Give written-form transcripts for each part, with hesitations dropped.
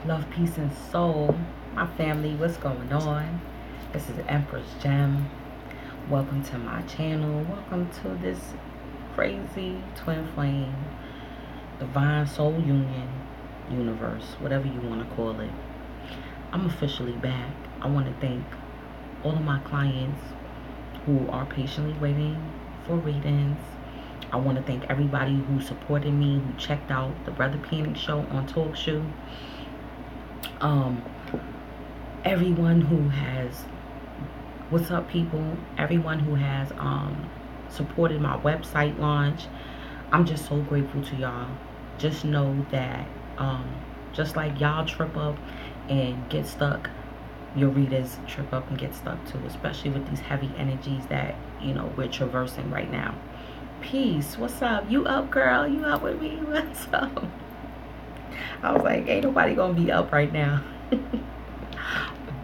Love, peace, and soul. My family, what's going on? This is Empress Gem. Welcome to my channel. Welcome to this crazy twin flame, divine soul union, universe, whatever you want to call it. I'm officially back. I want to thank all of my clients who are patiently waiting for readings. I want to thank everybody who supported me, who checked out the Brother Panic Show on Talk Show. Everyone who has, what's up people, everyone who has supported my website launch. I'm just so grateful to y'all. Just know that just like y'all trip up and get stuck, your readers trip up and get stuck too, especially with these heavy energies that we're traversing right now. Peace, what's up? You up, girl? You up with me? What's up? I was like, ain't nobody gonna be up right now.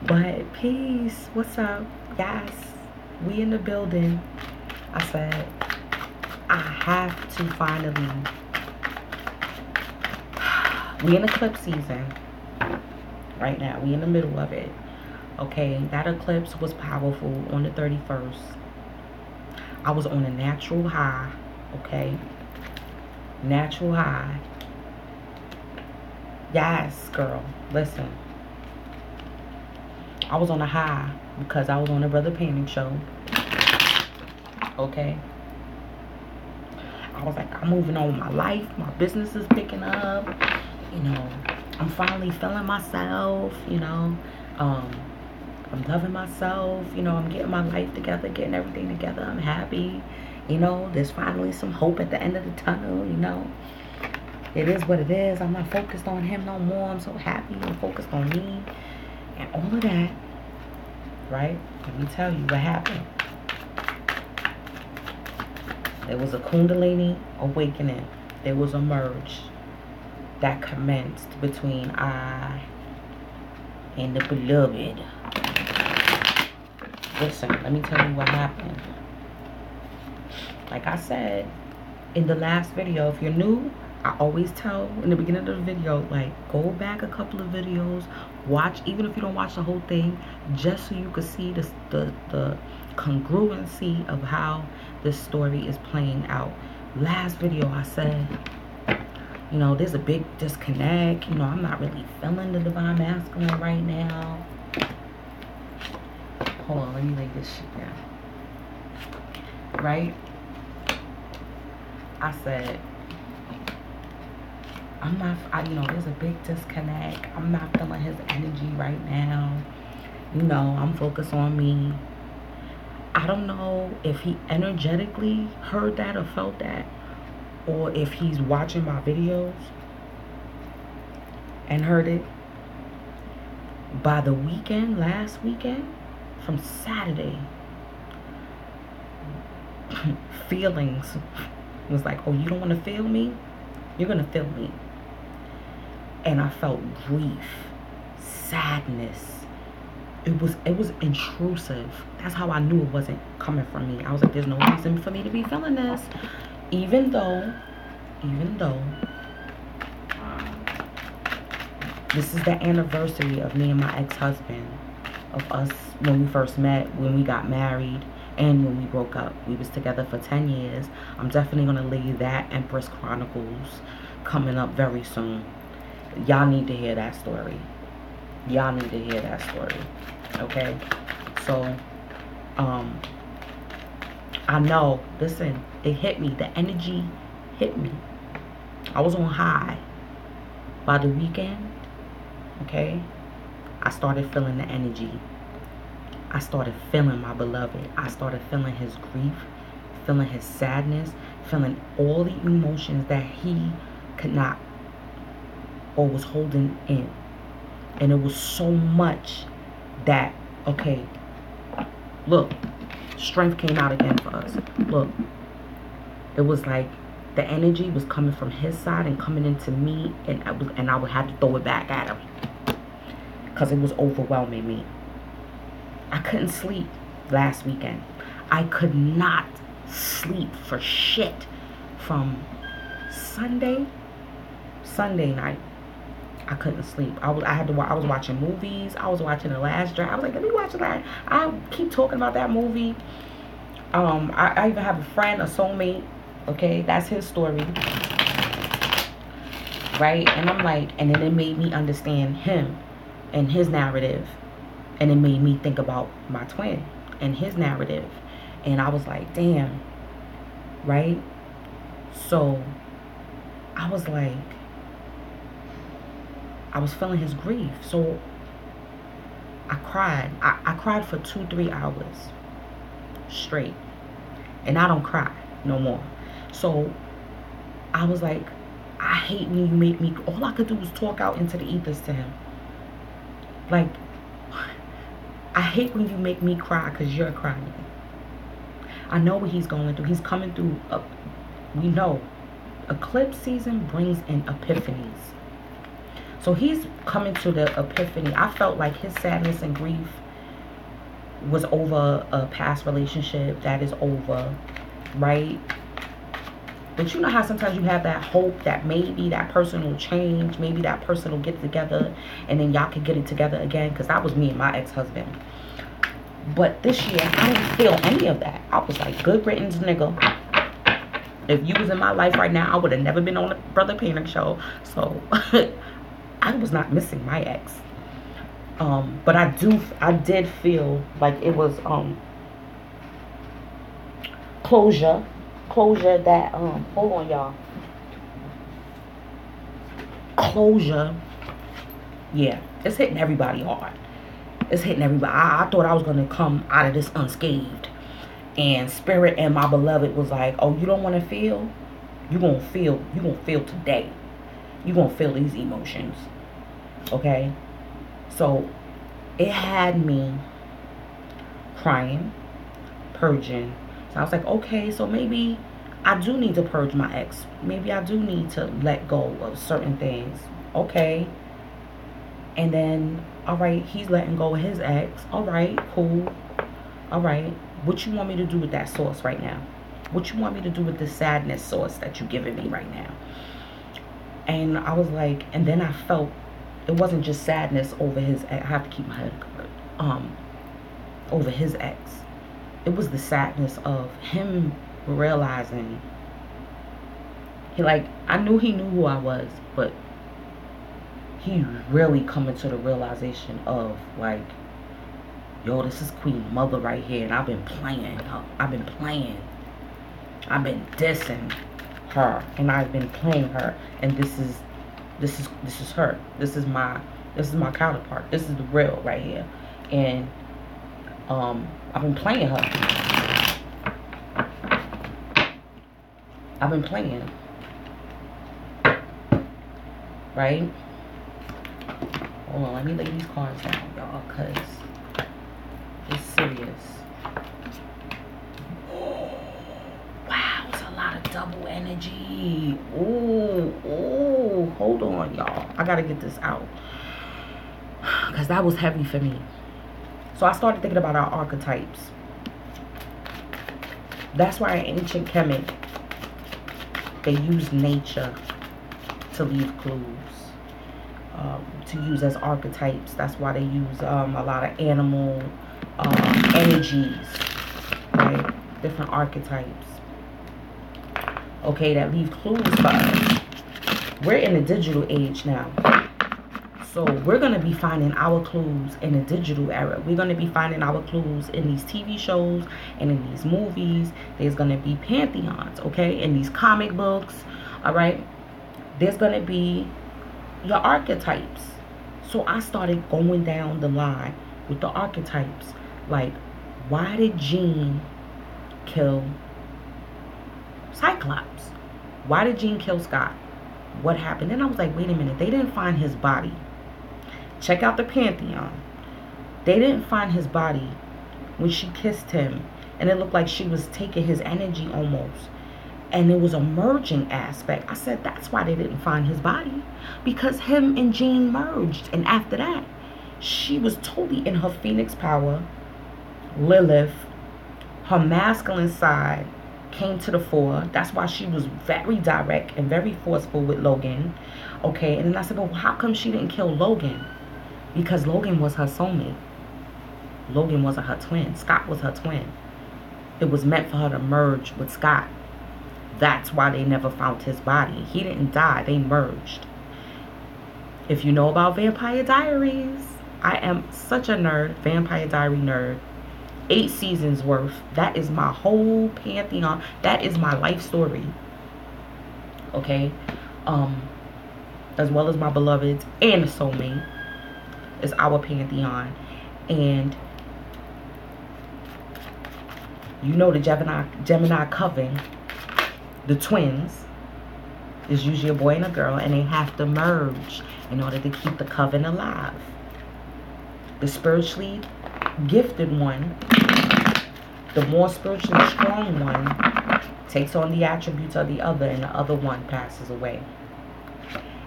But peace, what's up? Yes, we in the building. I said, I have to finally, we in eclipse season right now. We in the middle of it. Okay, that eclipse was powerful on the 31st. I was on a natural high, okay? Natural high. Yes, girl, listen. I was on a high because I was on the Brother Panic Show. Okay. I was like, I'm moving on with my life. My business is picking up. I'm finally feeling myself. I'm loving myself. I'm getting my life together, getting everything together. I'm happy. There's finally some hope at the end of the tunnel. It is what it is. I'm not focused on him no more. I'm so happy. I'm focused on me. And all of that, right? Let me tell you what happened. There was a Kundalini awakening. There was a merge that commenced between I and the beloved. Listen, let me tell you what happened. Like I said in the last video, if you're new, I always tell in the beginning of the video, like, go back a couple of videos, watch, even if you don't watch the whole thing, just so you can see the congruency of how this story is playing out. Last video I said, there's a big disconnect. I'm not really feeling the divine masculine right now. Hold on, let me lay this shit down. Right? I said, I'm not, there's a big disconnect. I'm not feeling his energy right now. I'm focused on me. I don't know if he energetically heard that or felt that, or if he's watching my videos and heard it. By the weekend, last weekend, from Saturday, feelings was like, oh, you don't want to feel me? You're going to feel me. And I felt grief, sadness. It was intrusive. That's how I knew it wasn't coming from me. I was like, there's no reason for me to be feeling this. Even though this is the anniversary of me and my ex-husband, of us when we first met, when we got married, and when we broke up. We was together for 10 years. I'm definitely going to leave that Empress Chronicles coming up very soon. Y'all need to hear that story. Y'all need to hear that story. Okay? So, I know, listen, it hit me. The energy hit me. I was on high. By the weekend, okay, I started feeling the energy. I started feeling my beloved. I started feeling his grief, feeling his sadness, feeling all the emotions that he could not or was holding in. And it was so much that, okay, look, strength came out again for us. Look, it was like the energy was coming from his side and coming into me, and I would have to throw it back at him because it was overwhelming me. I couldn't sleep last weekend. I could not sleep for shit from Sunday night. I couldn't sleep. I was watching movies. I was watching The Last Dragon. I was like, let me watch that. I keep talking about that movie. I even have a friend, a soulmate. Okay, that's his story, right? And I'm like, and then it made me understand him and his narrative, and it made me think about my twin and his narrative, and I was like, damn, right? So I was like, I was feeling his grief, so I cried. I cried for 2-3 hours straight, and I don't cry no more. So I was like, I hate when you make me, all I could do was talk out into the ethers to him. Like, I hate when you make me cry because you're crying. I know what he's going through. He's coming through, we know, eclipse season brings in epiphanies. So he's coming to the epiphany. I felt like his sadness and grief was over a past relationship that is over, right? But you know how sometimes you have that hope that maybe that person will change, maybe that person will get together, and then y'all can get it together again. Because that was me and my ex-husband. But this year, I didn't feel any of that. I was like, good riddance, nigga. If you was in my life right now, I would have never been on the Brother Painter show. So I was not missing my ex. But I did feel like it was closure that hold on, y'all. Closure. Yeah, it's hitting everybody hard. It's hitting everybody. I thought I was gonna come out of this unscathed, and Spirit and my beloved was like, oh, you don't want to feel? You're gonna feel today. You're gonna feel these emotions. Okay? So it had me crying, purging. So I was like, okay, so maybe I do need to purge my ex. Maybe I do need to let go of certain things. Okay. And then, all right, he's letting go of his ex. All right, cool. All right. What you want me to do with that sauce right now? What you want me to do with the sadness sauce that you're giving me right now? And I was like, and then I felt it wasn't just sadness over his ex. I have to keep my head covered. Over his ex. It was the sadness of him realizing, I knew he knew who I was, but he really coming to the realization of, like, yo, this is Queen Mother right here, and I've been playing her. I've been dissing her, and I've been playing her, and this is her. This is my counterpart. This is the real right here, and I've been playing her. I've been playing. Right? Hold on, let me lay these cards down, y'all, because it's serious. Wow, it's a lot of double energy. Ooh, hold on, y'all. I gotta get this out, because that was heavy for me. So I started thinking about our archetypes. That's why in ancient Kemet, they use nature to leave clues, to use as archetypes. That's why they use a lot of animal energies, right? Different archetypes, okay, that leave clues for us. We're in the digital age now. So we're going to be finding our clues in the digital era. We're going to be finding our clues in these TV shows and in these movies. There's going to be pantheons, okay? In these comic books, all right? There's going to be your archetypes. So I started going down the line with the archetypes. Like, why did Jean kill Cyclops? Why did Jean kill Scott? What happened? Then I was like, wait a minute. They didn't find his body. Check out the pantheon. They didn't find his body when she kissed him, and it looked like she was taking his energy almost, and it was a merging aspect. I said, that's why they didn't find his body, because him and Jean merged, and after that she was totally in her phoenix power, Lilith, her masculine side, came to the fore. That's why she was very direct and very forceful with Logan. Okay, and then I said, but how come she didn't kill Logan? Because Logan was her soulmate. Logan wasn't her twin. Scott was her twin. It was meant for her to merge with Scott. That's why they never found his body. He didn't die. They merged. If you know about Vampire Diaries, I am such a nerd. Vampire Diary nerd. 8 seasons worth. That is my whole pantheon. That is my life story. Okay? As well as my beloveds and the soulmate is our pantheon. And you know the Gemini coven, the twins, is usually a boy and a girl, and they have to merge in order to keep the coven alive. The spiritually gifted one, the more spiritually strong one, takes on the attributes of the other, and the other one passes away.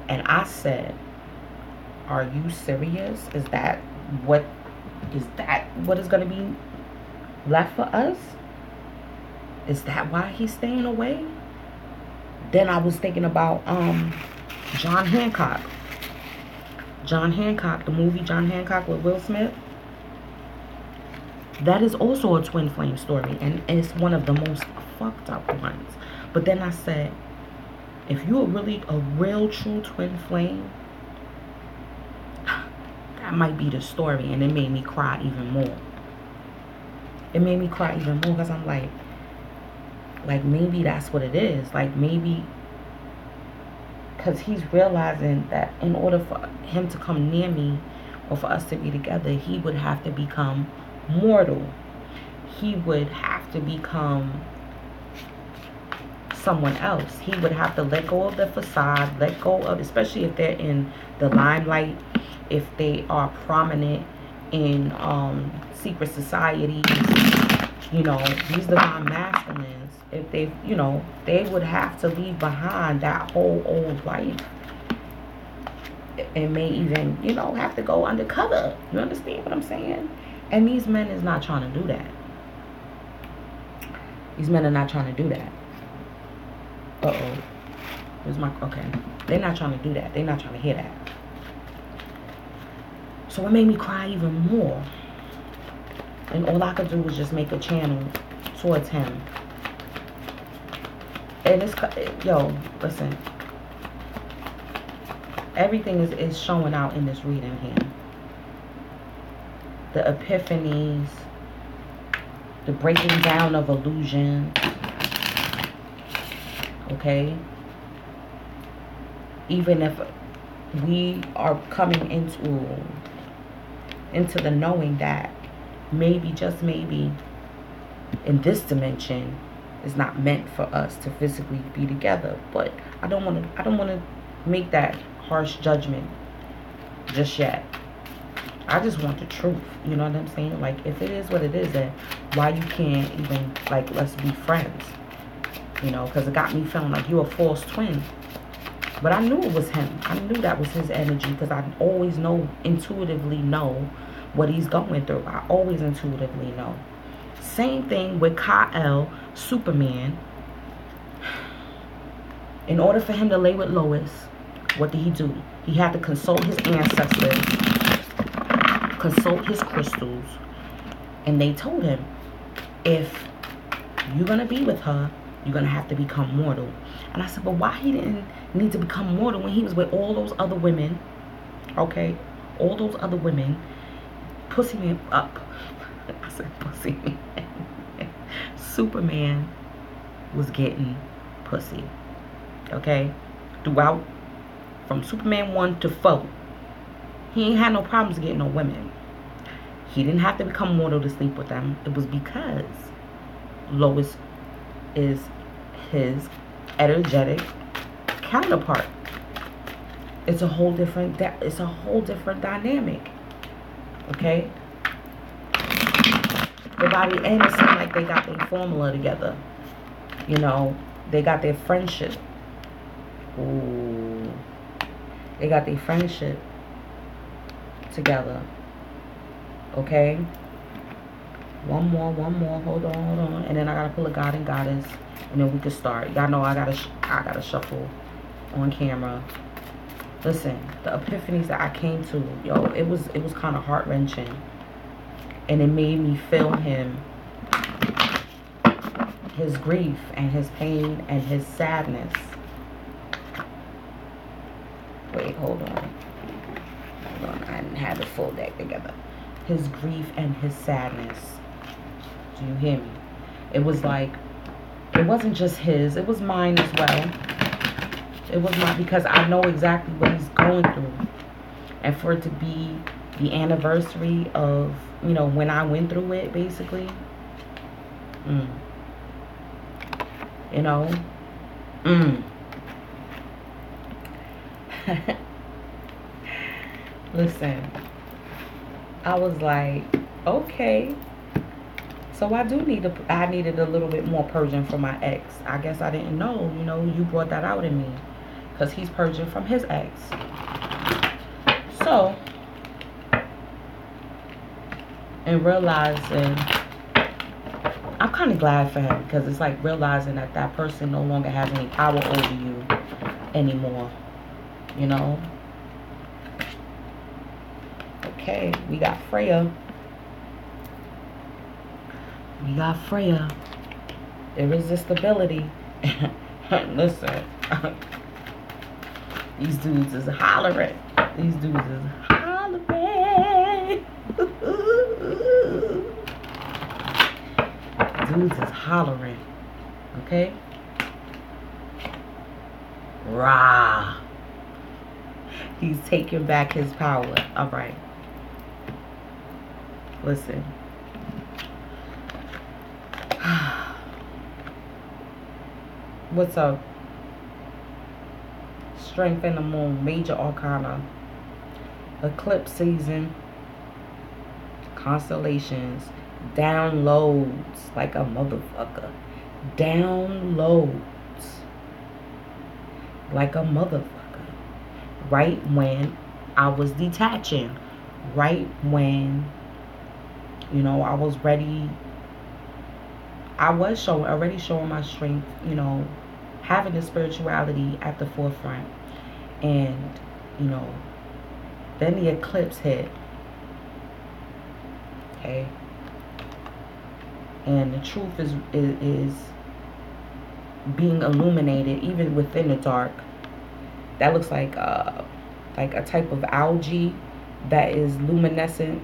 And I said, are you serious? Is that what is going to be left for us? Is that why he's staying away? Then I was thinking about John Hancock. John Hancock, the movie John Hancock with Will Smith. That is also a twin flame story, and it's one of the most fucked up ones. But then I said, if you're really a real true twin flame, that might be the story. And it made me cry even more. It made me cry even more because I'm like maybe that's what it is. Like maybe because he's realizing that in order for him to come near me or for us to be together, he would have to become mortal. He would have to become someone else. He would have to let go of the facade, let go of, especially if they're in the limelight, if they are prominent in secret societies, you know, these divine masculines. If they, you know, they would have to leave behind that whole old life and may even, you know, have to go undercover. You understand what I'm saying? And these men is not trying to do that. These men are not trying to do that. Uh-oh. Where's my... Okay. They're not trying to do that. They're not trying to hear that. So it made me cry even more. And all I could do was just make a channel towards him. And it's... Yo, listen. Everything is showing out in this reading here. The epiphanies. The breaking down of illusion. Okay? Even if we are coming into the knowing that maybe, just maybe, in this dimension, it's not meant for us to physically be together. But I don't want to make that harsh judgment just yet. I just want the truth. You know what I'm saying? Like, if it is what it is, then why you can't even, like, let's be friends? You know, because it got me feeling like you're a false twin. But I knew it was him. I knew that was his energy because I always intuitively know what he's going through. I always intuitively know. Same thing with Kal, Superman. In order for him to lay with Lois, what did he do? He had to consult his ancestors, consult his crystals, and they told him, if you're going to be with her, you're going to have to become mortal. And I said, but why he didn't need to become mortal when he was with all those other women? Okay? All those other women. Pussy man up. I said pussy man. Superman was getting pussy. Okay? Throughout, from Superman 1 to 4, he ain't had no problems getting no women. He didn't have to become mortal to sleep with them. It was because Lois is his energetic counterpart. It's a whole different dynamic. Okay? But by the end, it seemed like they got their formula together. You know, they got their friendship. Ooh. They got their friendship together. Okay? One more. Hold on. And then I gotta pull a God and Goddess, and then we can start. Y'all know I gotta shuffle on camera. Listen, the epiphanies that I came to, yo, it was kind of heart wrenching, and it made me feel him, his grief and his pain and his sadness. Wait, hold on. I didn't have the full deck together. His grief and his sadness. Do you hear me? It was like, it wasn't just his, it was mine as well. It was mine because I know exactly what he's going through. And for it to be the anniversary of, you know, when I went through it, basically. You know? Listen, I was like, okay. So I needed a little bit more purging from my ex. I guess I didn't know, you know, you brought that out in me. Because he's purging from his ex. So, and realizing, I'm kind of glad for him. Because it's like realizing that that person no longer has any power over you anymore. You know? Okay, we got Freya. Irresistibility. Listen. These dudes is hollering. Okay? Rah. He's taking back his power. Alright. Listen. What's up? Strength in the moon. Major arcana. Eclipse season. Constellations. Downloads like a motherfucker. Downloads like a motherfucker. Right when I was detaching. Right when, you know, I was ready. I was already showing my strength, you know, having the spirituality at the forefront. And, you know, then the eclipse hit. Okay. And the truth is being illuminated even within the dark. That looks like a type of algae that is luminescent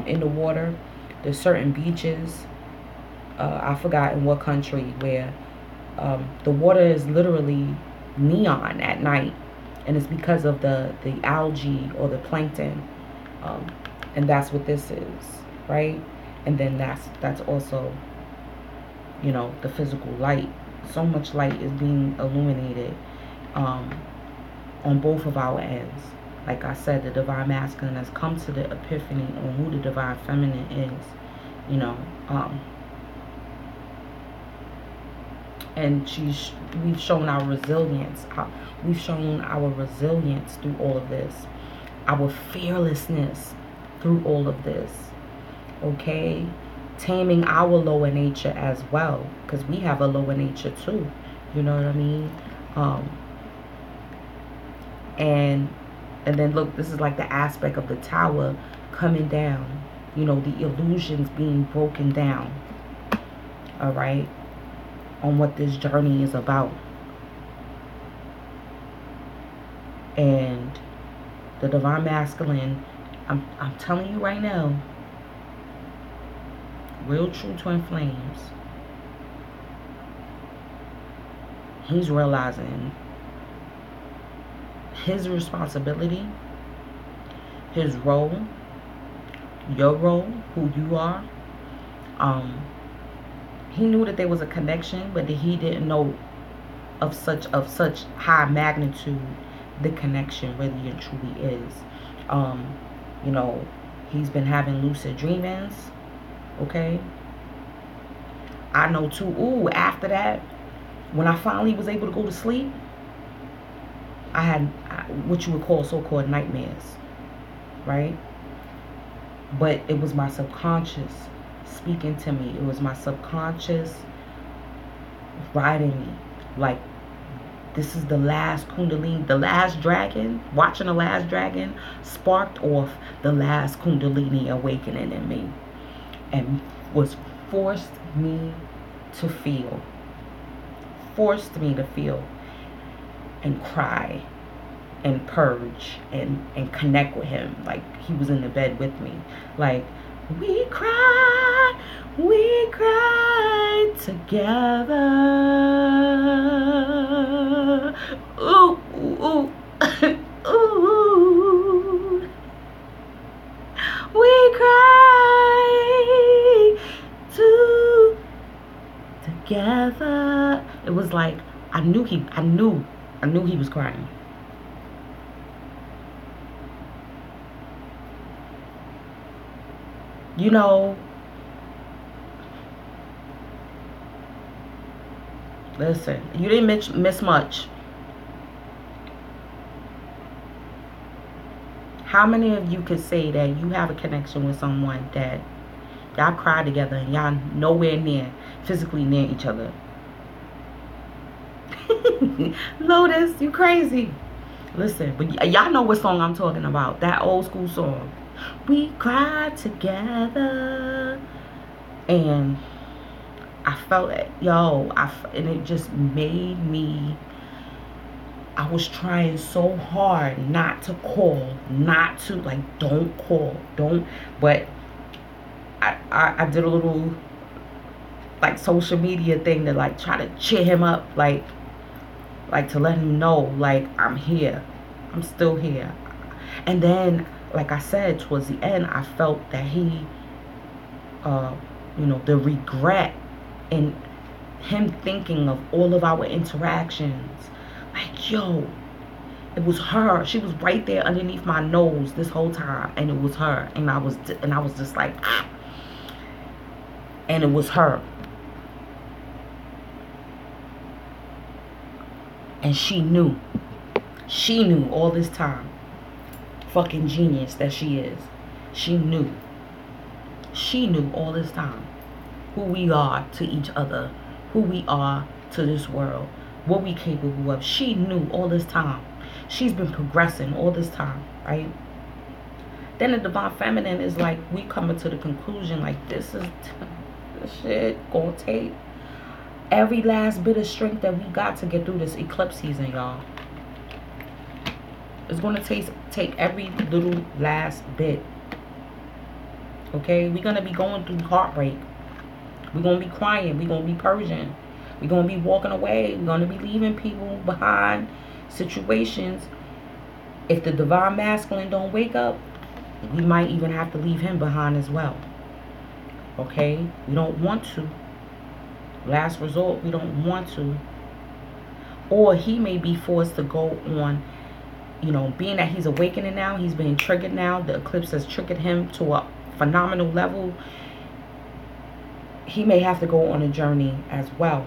in the water. There's certain beaches, I forgot in what country, where the water is literally neon at night, and it's because of the algae or the plankton, and that's what this is, right? And then that's also, you know, the physical light. So much light is being illuminated on both of our ends. Like I said, the divine masculine has come to the epiphany on who the divine feminine is, you know. And we've shown our resilience. We've shown our resilience through all of this. Our fearlessness through all of this. Okay? Taming our lower nature as well. Because we have a lower nature too. You know what I mean? And then look, this is like the aspect of the tower coming down. You know, the illusions being broken down. Alright? On what this journey is about. And the divine masculine, I'm telling you right now, real true twin flames, he's realizing his responsibility, his role, your role, who you are. He knew that there was a connection, but he didn't know of such high magnitude the connection really and truly is. You know, he's been having lucid dreamings. Okay. I know too. Ooh, after that, when I finally was able to go to sleep, I had what you would call so-called nightmares, right? But it was my subconscious speaking to me. It was my subconscious riding me. Like, this is the last Kundalini, the last dragon. Watching the last dragon sparked off the last Kundalini awakening in me, and was forced me to feel. Forced me to feel and cry and purge and connect with him. Like, he was in the bed with me. Like, we cried together. Ooh, ooh, ooh. We cried together. It was like, I knew he was crying. You know, listen, you didn't miss much. How many of you could say that you have a connection with someone that y'all cry together and y'all nowhere near, physically near each other? Lotus, you crazy. Listen, but y'all know what song I'm talking about. That old school song. We cried together. And I felt it, and it just made me, I was trying so hard not to call, not to, like, don't call, don't, but I did a little, like, social media thing to, like, try to cheer him up, like to let him know, like, I'm here, I'm still here. And then, like I said, towards the end, I felt that he, the regret and him thinking of all of our interactions. Like, yo, it was her. She was right there underneath my nose this whole time, and it was her. And I was just like, ah. And it was her. And she knew all this time. Fucking genius that she is. She knew all this time who we are to each other, who we are to this world, what we capable of. She knew all this time. She's been progressing all this time, right? Then the divine feminine is like, we coming to the conclusion, like, this shit gonna take every last bit of strength that we got to get through this eclipse season, y'all. It's gonna take every little last bit. Okay, we're gonna be going through heartbreak. We're gonna be crying. We're gonna be purging. We're gonna be walking away. We're gonna be leaving people behind, situations. If the divine masculine don't wake up, we might even have to leave him behind as well. Okay, we don't want to. Last resort, we don't want to. Or he may be forced to go on, being that he's awakening now, he's being triggered now. The eclipse has triggered him to a phenomenal level. He may have to go on a journey as well.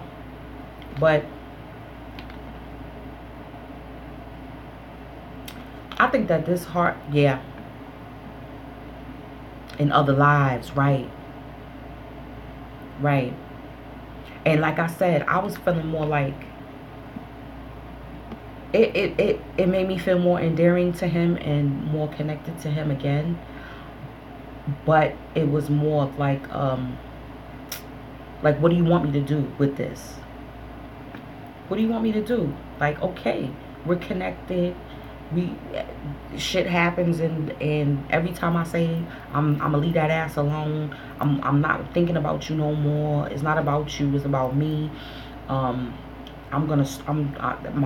But I think that this heart, yeah, in other lives, right. And like I said, I was feeling more like it made me feel more endearing to him and more connected to him again. But it was more of like, what do you want me to do with this? What do you want me to do? Like, okay, we're connected. Shit happens, and every time I say I'm gonna leave that ass alone, I'm not thinking about you no more. It's not about you. It's about me. My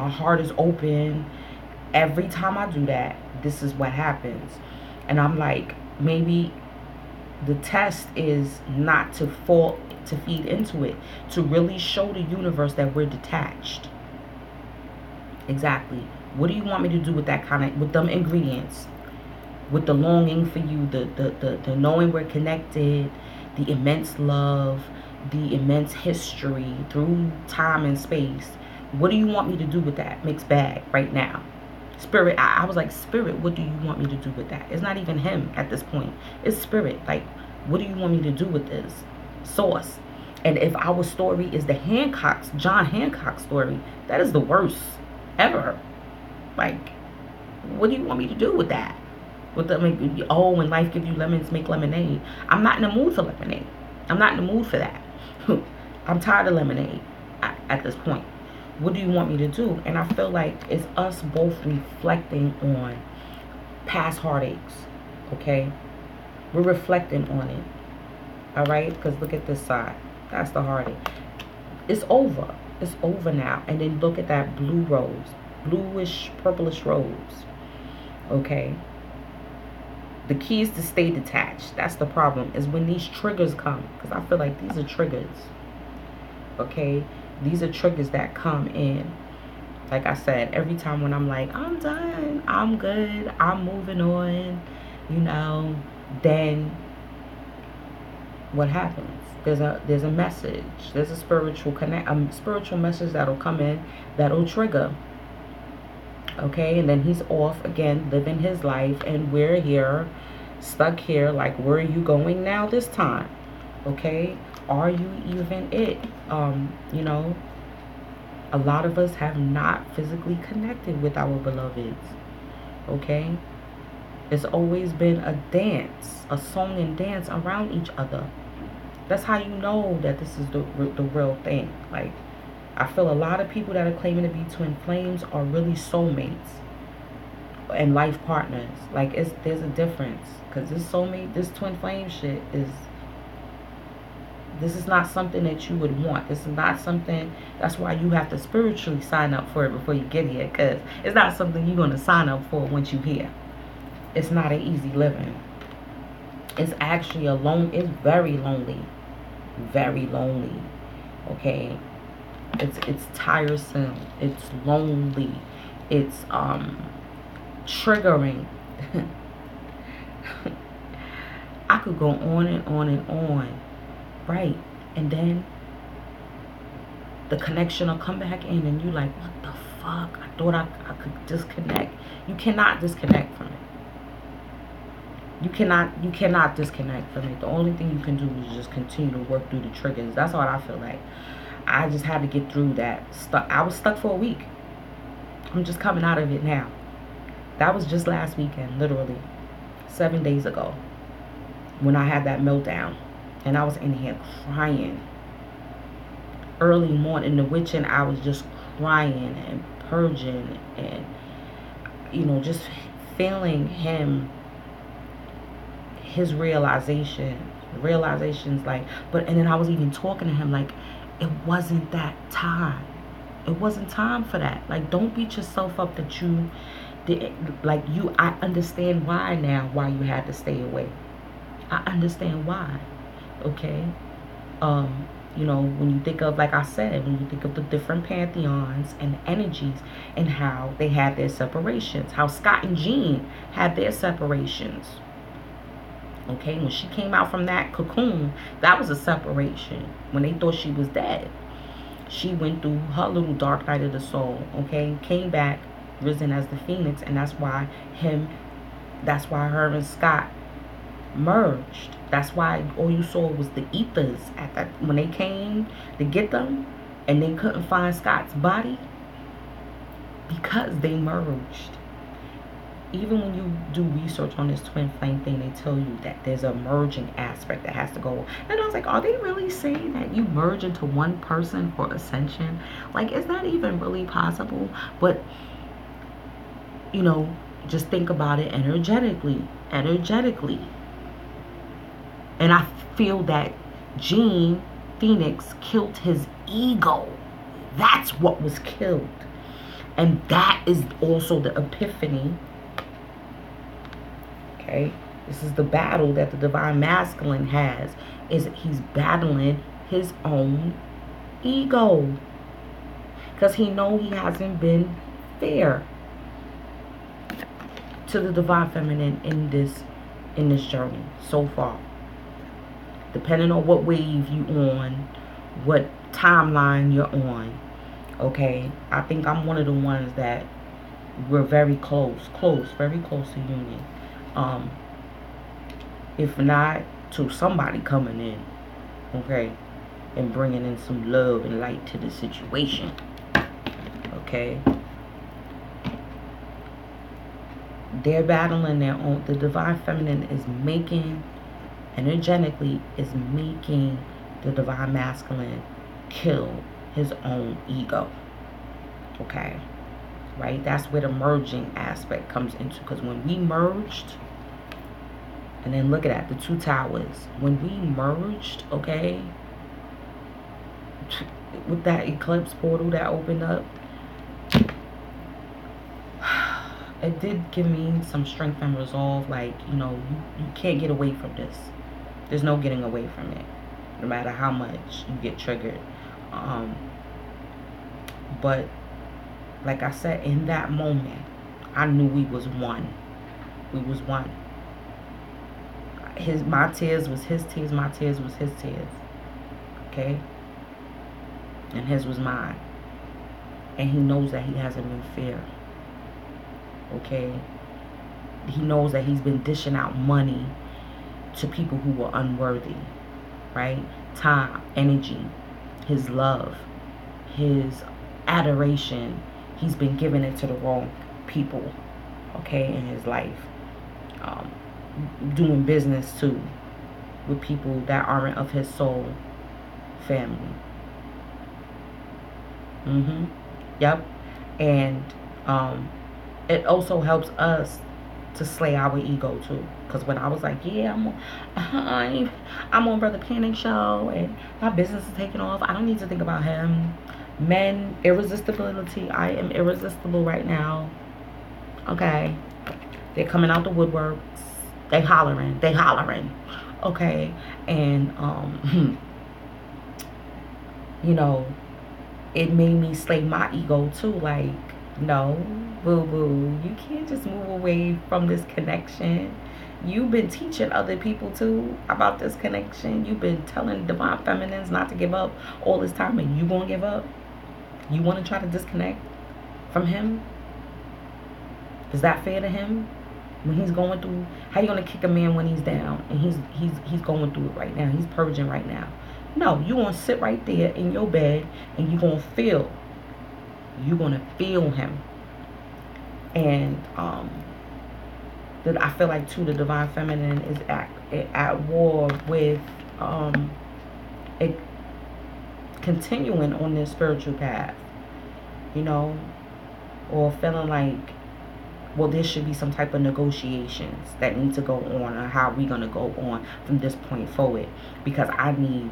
heart is open. Every time I do that, this is what happens. And I'm like, maybe the test is not to feed into it, to really show the universe that we're detached. Exactly. What do you want me to do with that with them ingredients? With the longing for you, the knowing we're connected, the immense love, the immense history through time and space. What do you want me to do with that mixed bag right now? Spirit, I was like, Spirit, what do you want me to do with that? It's not even him at this point. It's Spirit. Like, what do you want me to do with this? Source. And if our story is the John Hancock story, that is the worst ever. Like, what do you want me to do with that? With the, like, oh, when life gives you lemons, make lemonade. I'm not in the mood for lemonade. I'm not in the mood for that. I'm tired of lemonade at this point. What do you want me to do? And I feel like it's us both reflecting on past heartaches. Okay? We're reflecting on it. Alright? Because look at this side. That's the heartache. It's over. It's over now. And then look at that blue rose. Bluish, purplish rose. Okay? The key is to stay detached. That's the problem. Is when these triggers come. Because I feel like these are triggers. Okay? These are triggers that come in. Like I said, every time when I'm like, I'm done, I'm good, I'm moving on, you know, then what happens? There's a message. There's a spiritual message that'll come in that'll trigger. Okay, and then he's off again, living his life, and we're here, stuck here. Like, where are you going now this time? Okay, are you even it? You know, a lot of us have not physically connected with our beloveds. Okay, it's always been a dance, a song and dance around each other. That's how you know that this is the real thing. Like, I feel a lot of people that are claiming to be twin flames are really soulmates and life partners. Like, there's a difference, because this soulmate, this twin flame shit is. This is not something that you would want. This is not something, that's why you have to spiritually sign up for it before you get here. Because it's not something you're going to sign up for once you're here. It's not an easy living. It's actually it's very lonely. Very lonely. Okay? It's tiresome. It's lonely. It's triggering. I could go on and on and on. Right, and then the connection will come back in, and you like, what the fuck? I thought I could disconnect. You cannot disconnect from it. You cannot disconnect from it. The only thing you can do is just continue to work through the triggers. That's what I feel like. I just had to get through that. I was stuck for a week. I'm just coming out of it now. That was just last weekend, literally 7 days ago, when I had that meltdown. And I was in here crying. Early morning, in the witching, I was just crying and purging and, you know, just feeling his realizations like, and then I was even talking to him like, it wasn't that time. It wasn't time for that. Like, don't beat yourself up that you did. Like, I understand why now, why you had to stay away. I understand why. Okay, you know, when you think of, like I said, when you think of the different pantheons and energies and how they had their separations, how Scott and Jean had their separations. Okay, when she came out from that cocoon, that was a separation. When they thought she was dead, she went through her little dark night of the soul. Okay, came back, risen as the phoenix, and that's why her and Scott merged. That's why all you saw was the ethers at that when they came to get them, and they couldn't find Scott's body, because they merged. Even when you do research on this twin flame thing, they tell you that there's a merging aspect that has to go. And I was like, are they really saying that you merge into one person for ascension? Like, is that even really possible? But, you know, just think about it energetically. And I feel that Gene Phoenix killed his ego. That's what was killed. And that is also the epiphany. Okay? This is the battle that the divine masculine has. Is he's battling his own ego. Because he know he hasn't been fair to the divine feminine in this journey so far. Depending on what wave you on, what timeline you're on. Okay, I think I'm one of the ones that we're very close, very close to union. Um, if not to somebody coming in, okay, and bringing in some love and light to the situation, okay. They're battling their own. The divine feminine is making, energetically, is making the divine masculine kill his own ego, okay, right? That's where the merging aspect comes into, because when we merged, and then look at that, the two towers, when we merged, okay, with that eclipse portal that opened up, it did give me some strength and resolve. Like, you can't get away from this. There's no getting away from it, no matter how much you get triggered. But like I said, in that moment, I knew we was one. We was one. My tears was his tears, my tears was his tears. Okay? And his was mine. And he knows that he hasn't been fair. Okay? He knows that he's been dishing out money to people who were unworthy. Right? Time, energy, his love, his adoration. He's been giving it to the wrong people. Okay? In his life. Doing business too with people that aren't of his soul family. Yep. And it also helps us to slay our ego too. Because when I was like, yeah, I'm on Brother Panic show and my business is taking off, I don't need to think about him. Men, irresistibility. I am irresistible right now. Okay. They're coming out the woodworks. They hollering. Okay. And it made me slay my ego too. Like, no, boo, you can't just move away from this connection. You've been teaching other people too about this connection. You've been telling divine feminines not to give up all this time, and you gonna give up? You want to try to disconnect from him? Is that fair to him? When he's going through, how you gonna kick a man when he's down and he's going through it right now? He's purging right now. No, you gonna sit right there in your bed and you gonna feel him. And that I feel like too, the divine feminine is at war with it continuing on this spiritual path, or feeling like, well, there should be some type of negotiations that need to go on, or how we gonna go on from this point forward, because I need,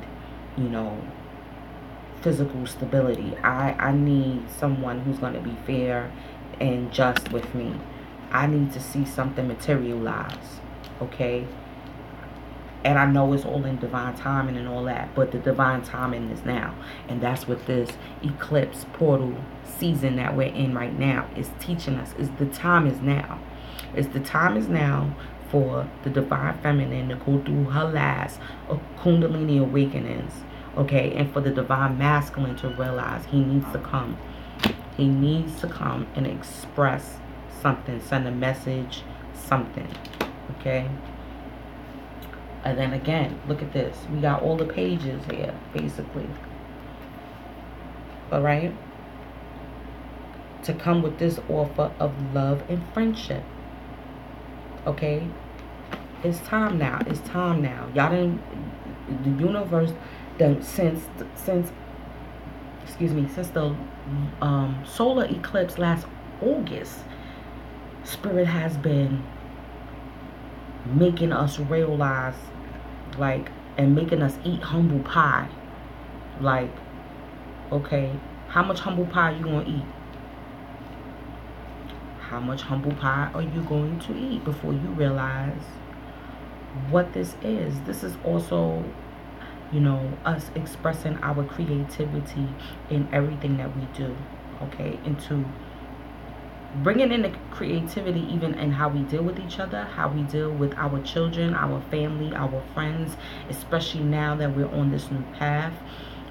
physical stability. I need someone who's gonna be fair and just with me. I need to see something materialize, okay? And I know it's all in divine timing and all that, but the divine timing is now. And that's what this eclipse portal season that we're in right now is teaching us. Is the time is now. The time is now for the divine feminine to go through her last Kundalini awakenings, okay? And for the divine masculine to realize he needs to come. He needs to come and express something, send a message, something, okay? And then again, look at this. We got all the pages here, basically. All right? To come with this offer of love and friendship. Okay? It's time now. It's time now. Y'all didn't, the universe done since the solar eclipse last August, Spirit has been making us realize, like, and making us eat humble pie. Like, okay, how much humble pie you gonna eat? How much humble pie are you going to eat before you realize what this is? This is also, us expressing our creativity in everything that we do, okay? Into bringing in the creativity even in how we deal with each other, how we deal with our children, our family, our friends, especially now that we're on this new path.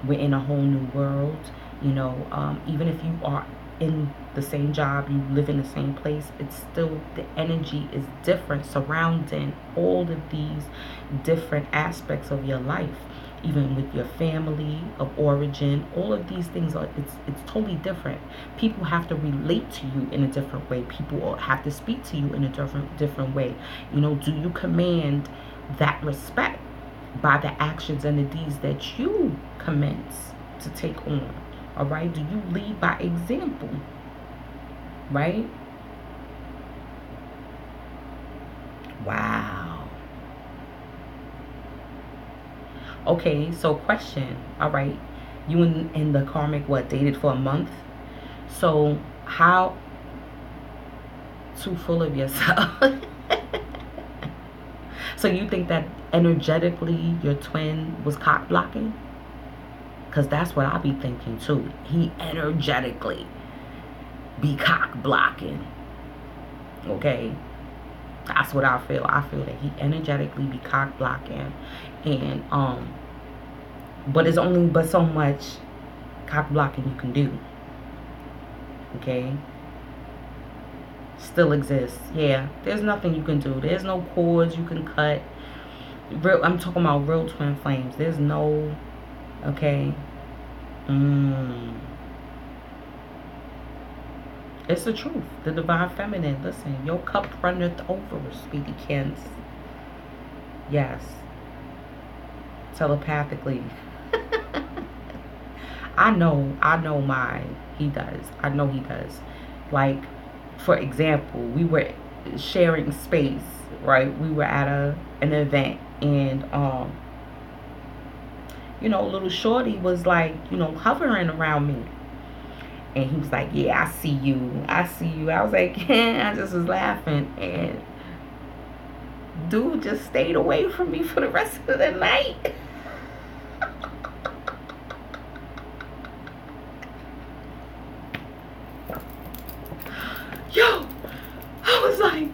We're in a whole new world, even if you are in the same job, you live in the same place, it's still, the energy is different surrounding all of these different aspects of your life. Even with your family of origin, all of these things are, it's totally different. People have to relate to you in a different way. People have to speak to you in a different way. You know, do you command that respect by the actions and the deeds that you commence to take on? All right, do you lead by example? Right? Wow. Okay, so question. All right, you and the karmic, what, dated for a month? So how, too full of yourself? So you think that energetically your twin was cock blocking? Because that's what I be thinking too. He energetically be cock blocking. Okay, that's what I feel. I feel that he energetically be cock blocking, and but it's only but so much cock blocking you can do. Okay, still exists. Yeah, there's nothing you can do. There's no cords you can cut. Real, I'm talking about real twin flames. There's no, okay. It's the truth. The divine feminine. Listen, your cup runneth over, speedy Kens. Yes. Telepathically. I know mine. He does. I know he does. Like, for example, we were sharing space, right? We were at an event, and you know, little shorty was like, you know, hovering around me. And he was like, yeah, I see you. I see you. I was like, I just was laughing. And dude just stayed away from me for the rest of the night. Yo, I was like,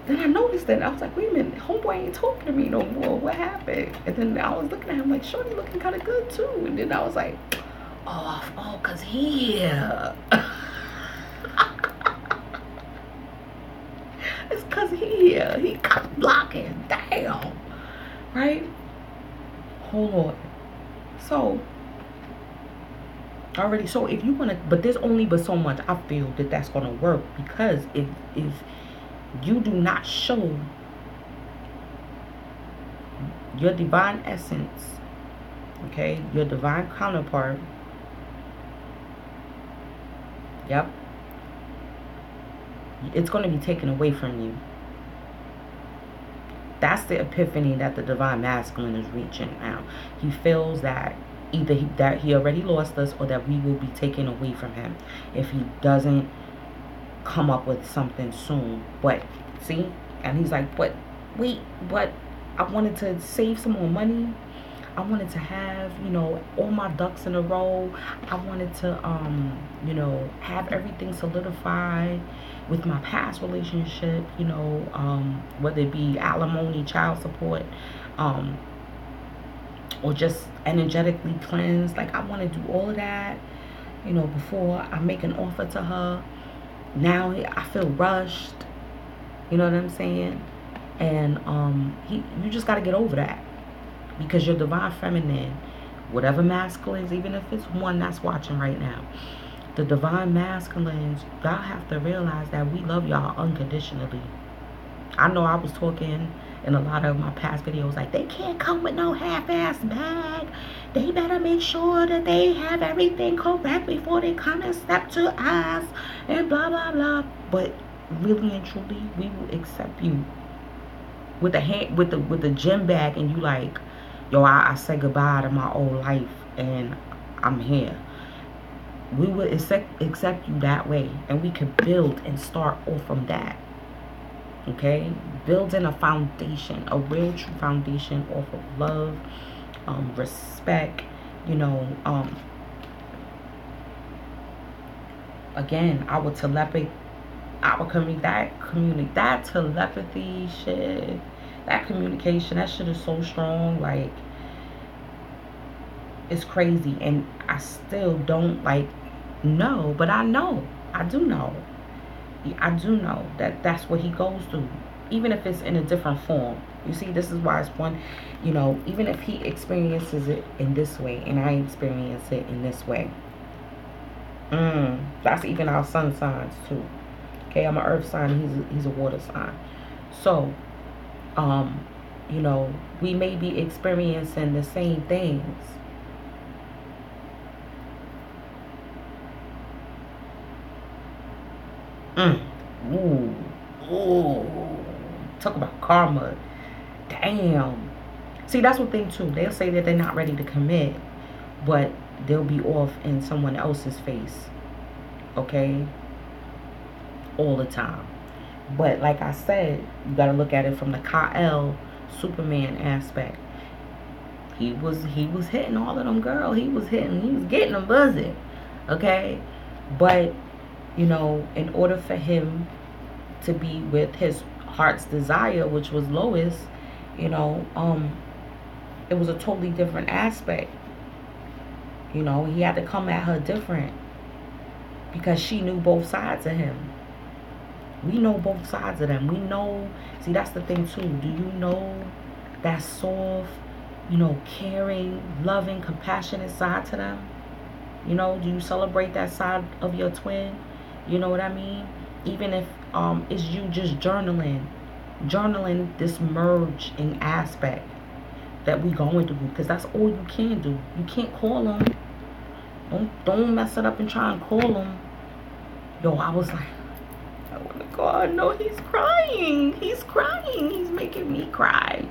then I noticed that. I was like, wait a minute, homeboy ain't talking to me no more. What happened? And then I was looking at him like, shorty looking kind of good too. And then I was like, oh, cause he here. It's cause he here. He cock blocking. Damn. Right? Hold on. So already, so if you want to, but there's only but so much I feel that that's going to work, because if you do not show your divine essence, okay, your divine counterpart, yep, it's going to be taken away from you. That's the epiphany that the divine masculine is reaching now. He feels that either that he already lost us, or that we will be taken away from him if he doesn't come up with something soon. But see, and he's like, but wait, but I wanted to save some more money. I wanted to have, you know, all my ducks in a row. I wanted to you know, have everything solidified with my past relationship, you know, whether it be alimony, child support, or just energetically cleansed. Like, I want to do all of that, you know, before I make an offer to her. Now I feel rushed, you know what I'm saying? And you just got to get over that, because your divine feminine, whatever masculines, even if it's one that's watching right now, the divine masculines, y'all have to realize that we love y'all unconditionally. I know I was talking in a lot of my past videos, like, they can't come with no half-ass bag. They better make sure that they have everything correct before they come and step to us, and blah blah blah. But really and truly, we will accept you with the hand, with the gym bag, and you like, yo, I said goodbye to my old life and I'm here. We will accept you that way, and we could build and start off from that. Okay, building a foundation, a real true foundation off of love, respect, you know, again, our telepathy, that telepathy shit, that communication, that shit is so strong. Like, it's crazy. And I still don't, like, No, but I know. I do know. I do know that that's what he goes through, even if it's in a different form. You see, this is why it's one, even if he experiences it in this way and I experience it in this way. That's even our sun signs too. Okay, I'm an earth sign, he's a water sign. So, um, we may be experiencing the same things. Mm. Ooh. Ooh. Talk about karma. Damn. See, that's one thing too. They'll say that they're not ready to commit, but they'll be off in someone else's face. Okay? All the time. But like I said, you gotta look at it from the Kal Superman aspect. He was hitting all of them girls. He was getting them buzzing. Okay? But, in order for him to be with his heart's desire, which was Lois, it was a totally different aspect. He had to come at her different because she knew both sides of him. We know both sides of them. We know, see, that's the thing too. Do you know that soft, caring, loving, compassionate side to them? Do you celebrate that side of your twin? You know what I mean? Even if it's you just journaling this merging aspect that we going through, because that's all you can do. You can't call them. Don't mess it up and try and call them. Yo, I was like, oh my God, no, he's crying. He's crying. He's making me cry.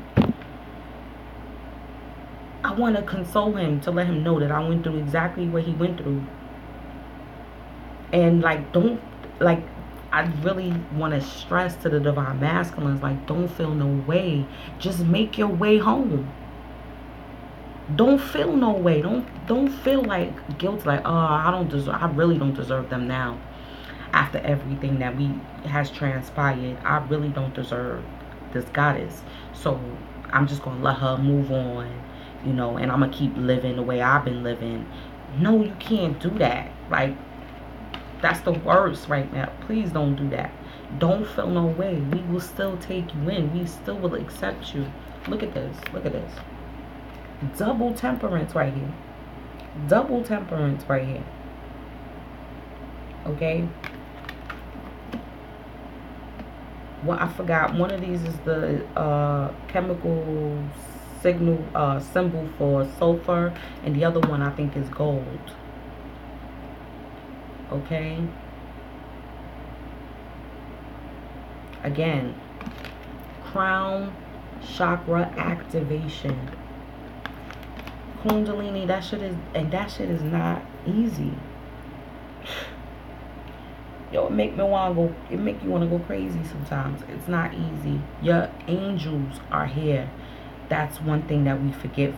I want to console him to let him know that I went through exactly what he went through. And I really want to stress to the divine masculines, don't feel no way. Just make your way home. Don't feel no way. Don't feel like guilt, like, oh, I really don't deserve them now. After everything that has transpired, I really don't deserve this goddess. So I'm just gonna let her move on, and I'm gonna keep living the way I've been living. No, you can't do that. That's the worst right now. Please don't do that. Don't feel no way. We will still take you in. We still will accept you. Look at this. Look at this. Double temperance right here. Double temperance right here. Okay? Well, I forgot. One of these is the chemical symbol for sulfur, and the other one I think is gold. Okay? Again, crown chakra activation. Kundalini, that shit is not easy. Yo, it make you want to go crazy sometimes. It's not easy. Your angels are here. That's one thing that we forget.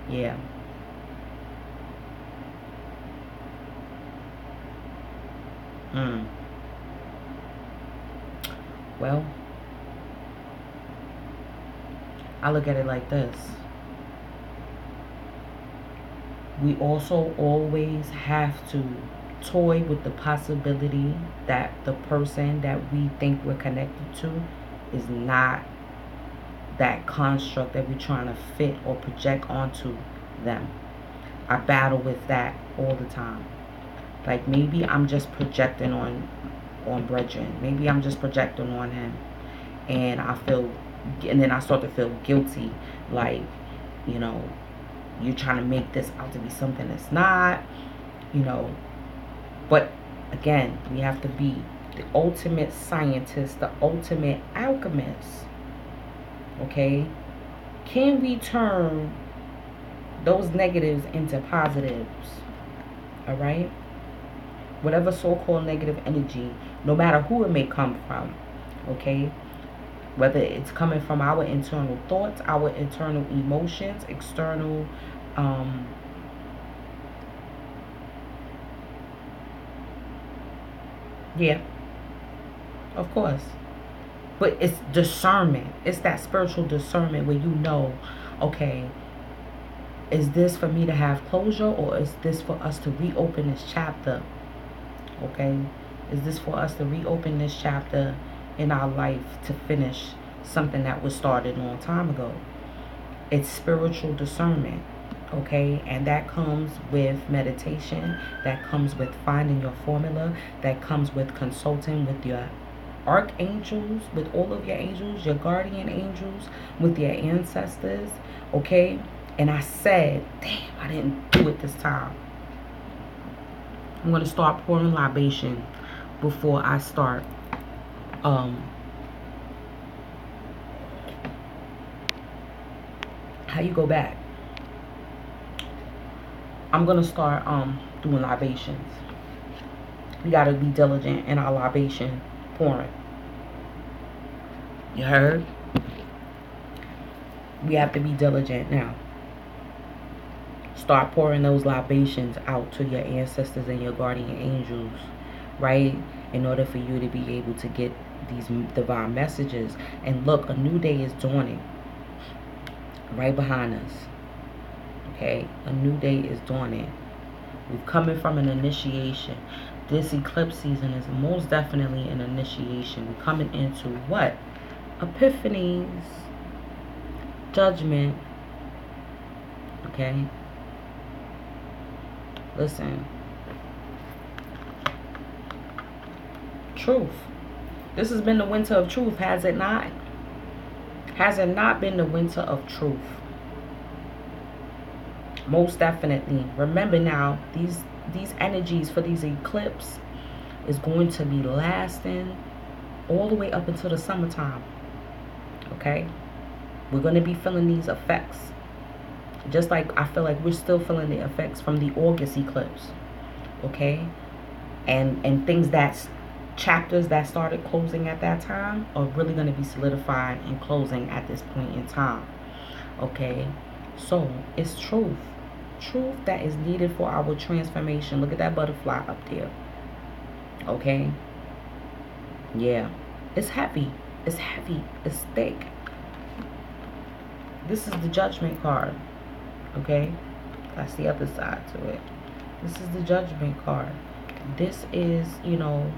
Yeah. Well, I look at it like this. We also always have to toy with the possibility that the person that we think we're connected to is not that construct that we're trying to fit or project onto them. I battle with that all the time. Like, maybe I'm just projecting on Brethren. Maybe I'm just projecting on him, and then I start to feel guilty, like, you're trying to make this out to be something that's not, but again, we have to be the ultimate scientist, the ultimate alchemist. Okay? Can we turn those negatives into positives? All right? Whatever so-called negative energy, no matter who it may come from, okay? Whether it's coming from our internal thoughts, our internal emotions, external yeah, of course. But it's discernment. It's that spiritual discernment where okay, Is this for me to have closure, or is this for us to reopen this chapter? Okay? Is this for us to reopen this chapter in our life to finish something that was started a long time ago? It's spiritual discernment. Okay? And that comes with meditation. That comes with finding your formula. That comes with consulting with your archangels, with all of your angels, your guardian angels, with your ancestors. Okay? And I said, damn, I didn't do it this time. I'm going to start pouring libation before I start how you go back. I'm going to start doing libations. We got to be diligent in our libation pouring. You heard? We have to be diligent now. Start pouring those libations out to your ancestors and your guardian angels, right? In order for you to be able to get these divine messages. And look, a new day is dawning right behind us. Okay? A new day is dawning. We're coming from an initiation. This eclipse season is most definitely an initiation. We're coming into what? Epiphanies. Judgment. Okay? Listen. Truth. This has been the winter of truth, has it not? Has it not been the winter of truth? Most definitely. Remember now, these energies for these eclipse is going to be lasting all the way up until the summertime. Okay? We're going to be feeling these effects. Just like I feel like we're still feeling the effects from the August eclipse. Okay? And things that's chapters that started closing at that time are really going to be solidified and closing at this point in time. Okay? So, it's truth. Truth that is needed for our transformation. Look at that butterfly up there. Okay? Yeah. It's heavy. It's heavy. It's thick. This is the Judgment card. Okay? That's the other side to it. This is the Judgment card. This is, you know...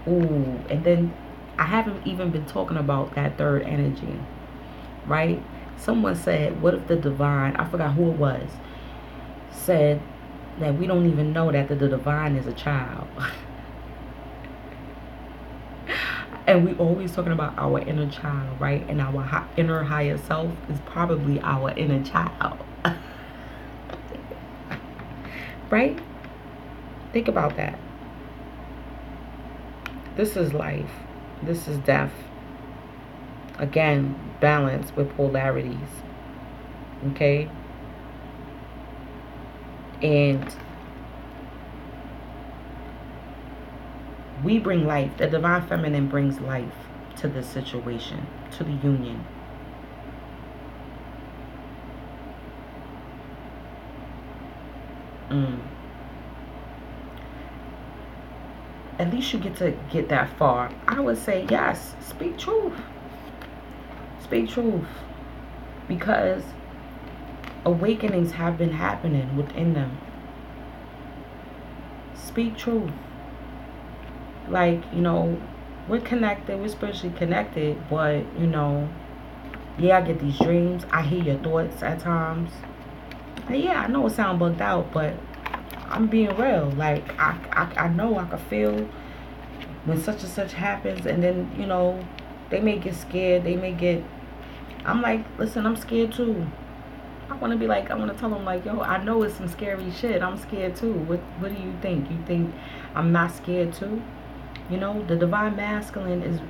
Ooh. And then I haven't even been talking about that third energy. Right? Someone said, what if the divine, I forgot who it was, said that we don't even know that the divine is a child. And we always talking about our inner child, right? And our inner higher self is probably our inner child. Right? Think about that. This is life. This is death. Again, balance with polarities. Okay? And we bring life. The divine feminine brings life to this situation, to the union. At least you get that far. I would say yes. Speak truth. Speak truth. Because awakenings have been happening within them. Speak truth. Like, you know, we're connected. We're spiritually connected. But, you know, yeah, I get these dreams. I hear your thoughts at times. And yeah, I know it sounds bugged out, but I'm being real. Like, I know I can feel when such and such happens. And then, you know, they may get scared. They may get... I'm like, listen, I'm scared too. I want to be like, I want to tell them like, yo, I know it's some scary shit. I'm scared too. What do you think? You think I'm not scared too? You know, the divine masculine is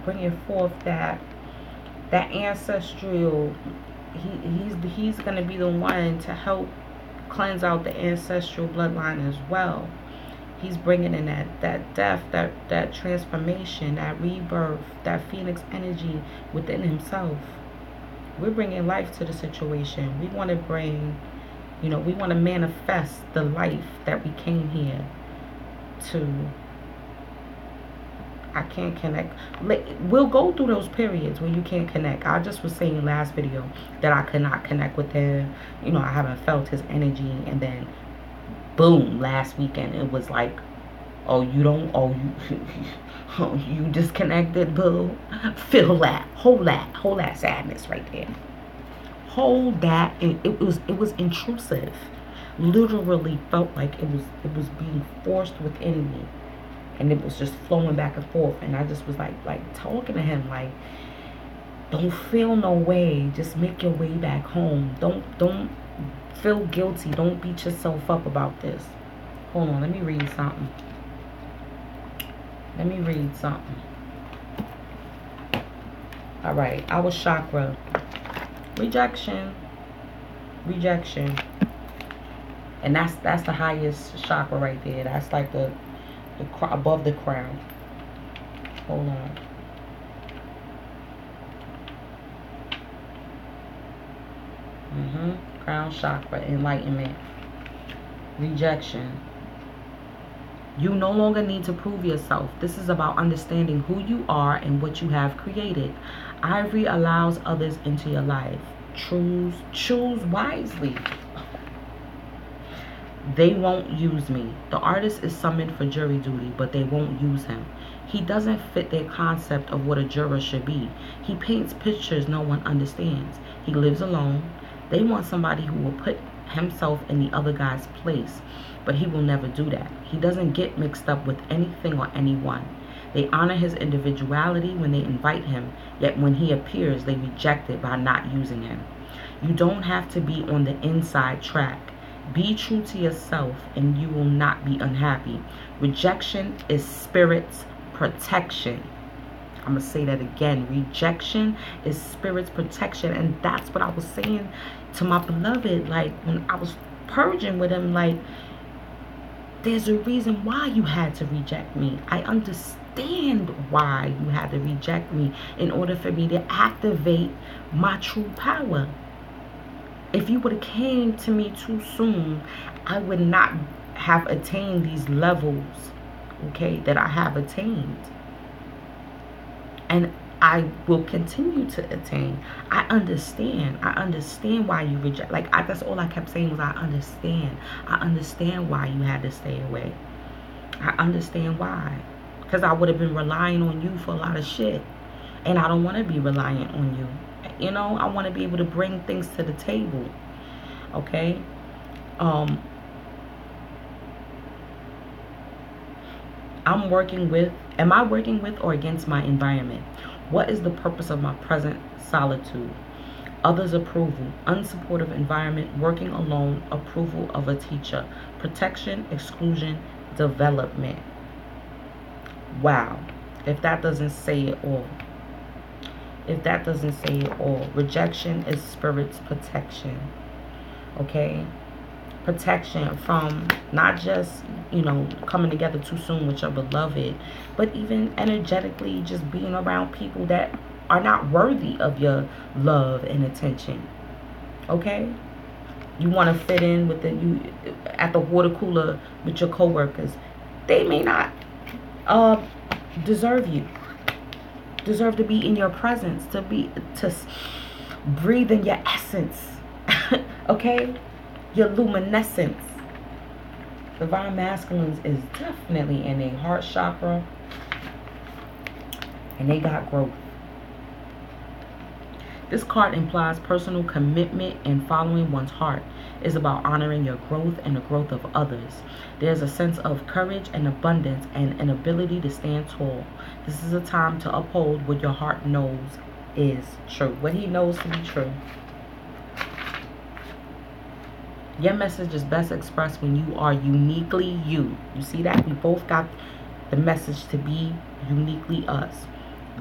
bringing forth that ancestral. He's gonna be the one to help cleanse out the ancestral bloodline as well. He's bringing in that death, that transformation, that rebirth, that phoenix energy within himself. We're bringing life to the situation. We want to bring, you know, we want to manifest the life that we came here to I can't connect. We'll go through those periods where you can't connect. I just was saying last video that I could not connect with him. You know, I haven't felt his energy. And then, boom, last weekend, it was like, oh, you don't, oh, you, oh, you disconnected, boo. Feel that. Hold that sadness right there. Hold that. And it was intrusive. Literally felt like it was being forced within me. And it was just flowing back and forth. And I just was like talking to him, like, don't feel no way. Just make your way back home. Don't feel guilty. Don't beat yourself up about this. Hold on, let me read something. All right, our chakra. Rejection. And that's the highest chakra right there. That's like the above the crown. Hold on. Crown chakra, enlightenment. Rejection. You no longer need to prove yourself. This is about understanding who you are and what you have created. Ivory allows others into your life. Choose wisely. They won't use me. The artist is summoned for jury duty, but they won't use him. He doesn't fit their concept of what a juror should be. He paints pictures no one understands. He lives alone. They want somebody who will put himself in the other guy's place, but he will never do that. He doesn't get mixed up with anything or anyone. They honor his individuality when they invite him, yet when he appears, they reject it by not using him. You don't have to be on the inside track. Be true to yourself and you will not be unhappy. Rejection is spirit's protection. I'm going to say that again. Rejection is spirit's protection. And that's what I was saying to my beloved. Like, when I was purging with him, like, there's a reason why you had to reject me. I understand why you had to reject me in order for me to activate my true power. If you would have came to me too soon, I would not have attained these levels, okay, that I have attained. And I will continue to attain. I understand why you reject. Like, that's all I kept saying was I understand why you had to stay away. I understand why. Because I would have been relying on you for a lot of shit. And I don't want to be reliant on you. You know, I want to be able to bring things to the table. Okay? Am I working with or against my environment? What is the purpose of my present solitude? Others' approval, unsupportive environment, working alone, approval of a teacher, protection, exclusion, development. Wow. If that doesn't say it all. Rejection is spirit's protection. Okay? Protection from not just, coming together too soon with your beloved, but even energetically just being around people that are not worthy of your love and attention. Okay? You want to fit in with you at the water cooler with your coworkers. They may not deserve to be in your presence, to breathe in your essence. Okay? Your luminescence. Divine masculines is definitely in a heart chakra, and they got growth. This card implies personal commitment and following one's heart. Is about honoring your growth and the growth of others. There's a sense of courage and abundance and an ability to stand tall. This is a time to uphold what your heart knows is true. What he knows to be true. Your message is best expressed when you are uniquely you. You see that? We both got the message to be uniquely us.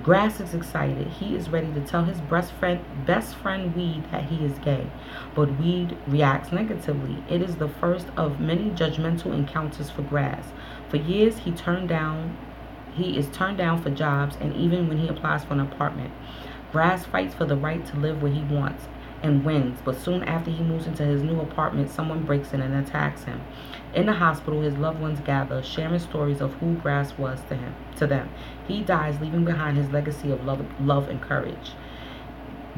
Grass is excited. He is ready to tell his best friend Weed that he is gay. But Weed reacts negatively. It is the first of many judgmental encounters for Grass. For years he is turned down for jobs, and even when he applies for an apartment. Grass fights for the right to live where he wants. and wins. But soon after he moves into his new apartment, someone breaks in and attacks him. In the hospital, his loved ones gather, sharing stories of who Grass was to them. He dies, leaving behind his legacy of love and courage.